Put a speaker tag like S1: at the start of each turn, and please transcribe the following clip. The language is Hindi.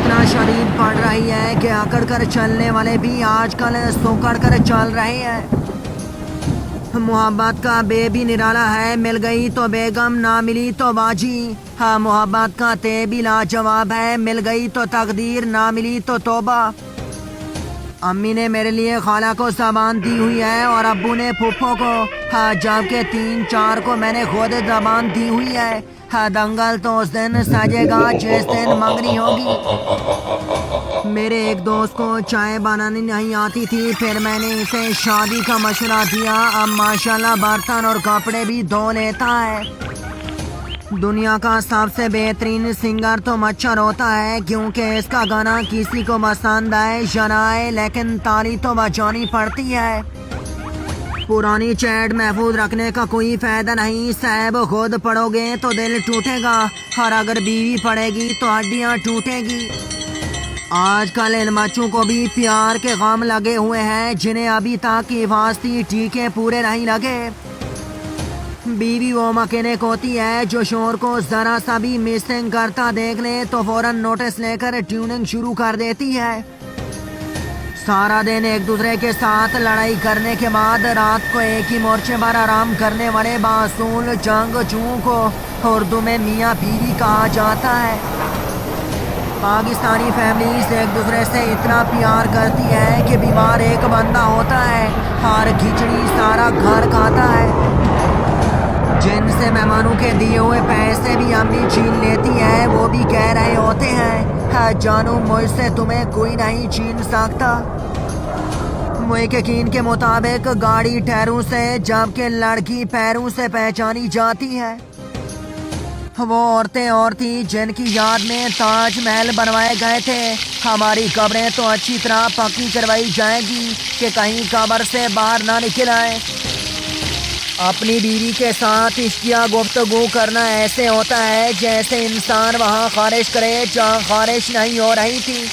S1: इतना शदीद पड़ रही है कि अकड़ कर चलने वाले भी आजकल सोकड़ कर चल रहे हैं। मोहब्बत का बेबी निराला है, मिल गई तो बेगम, ना मिली तो बाजी। हाँ, मोहब्बत का ते भी लाजवाब है, मिल गई तो तकदीर, ना मिली तो तौबा। अम्मी ने मेरे लिए खाला को ज़बान दी हुई है और अब्बू ने फूफो को। हाँ, जबकि 3-4 को मैंने खुद ज़बान दी हुई है। हाँ, दंगल तो उस दिन सजेगा जिस दिन मंगनी होगी। मेरे एक दोस्त को चाय बनानी नहीं आती थी, फिर मैंने इसे शादी का मशवरा दिया। अब माशाल्लाह बर्तन और कपड़े भी धो लेता है। दुनिया का सबसे बेहतरीन सिंगर तो मच्छर होता है, क्योंकि इसका गाना किसी को पसंद आए या ना आए, लेकिन ताली तो बजानी पड़ती है। पुरानी चैट महफूज रखने का कोई फायदा नहीं, साहब खुद पढ़ोगे तो दिल टूटेगा, और अगर बीवी पढ़ेगी तो हड्डियां टूटेगी। आजकल इन बच्चों को भी प्यार के गम लगे हुए हैं, जिन्हें अभी तक हिफाजती टीके पूरे नहीं लगे। बीवी वो मैकेनिक होती है जो शोर को जरा सा भी मिसिंग करता देख ले तो फौरन नोटिस लेकर ट्यूनिंग शुरू कर देती है। सारा दिन एक दूसरे के साथ लड़ाई करने के बाद रात को एक ही मोर्चे पर आराम करने वाले बासूल जंगजू को उर्दू में मियाँ बीवी कहा जाता है। पाकिस्तानी फैमिलीज एक दूसरे से इतना प्यार करती है कि बीमार एक बंदा होता है और खिचड़ी सारा घर खाता है। जिनसे मेहमानों के दिए हुए पैसे भी अम्मी छीन लेती है, वो भी कह रहे होते हैं, हाँ जानू मुझसे तुम्हें कोई नहीं छीन सकता। मुहक्किकीन के मुताबिक गाड़ी टायरों से जबकि लड़की पैरों से पहचानी जाती है। वो औरतें और थी जिनकी याद में ताजमहल बनवाए गए थे। हमारी कब्रें तो अच्छी तरह पक्की करवाई जाएगी कि कहीं कब्र से बाहर ना निकल आए। अपनी बीवी के साथ इश्किया गुफ्तगू करना ऐसे होता है जैसे इंसान वहाँ खारिश करे जहाँ खारिश नहीं हो रही थी।